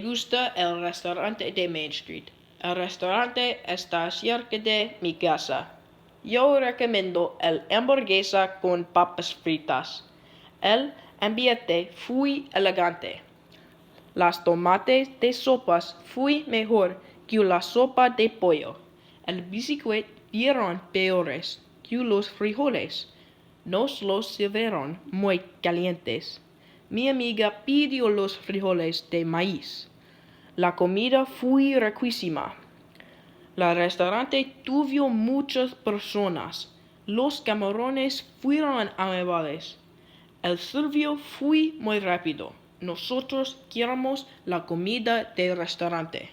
gusta el restaurante de Main Street. El restaurante está cerca de mi casa. Yo recomiendo el hamburguesa con papas fritas. El ambiente fue elegante. Las tomates de sopas fue mejor que la sopa de pollo. El biscuit vieron peores que los frijoles. Nos los sirvieron muy calientes. Mi amiga pidió los frijoles de maíz. La comida fue riquísima. El restaurante tuvo muchas personas. Los camarones fueron amables. El servicio fue muy rápido. Nosotros queremos la comida del restaurante.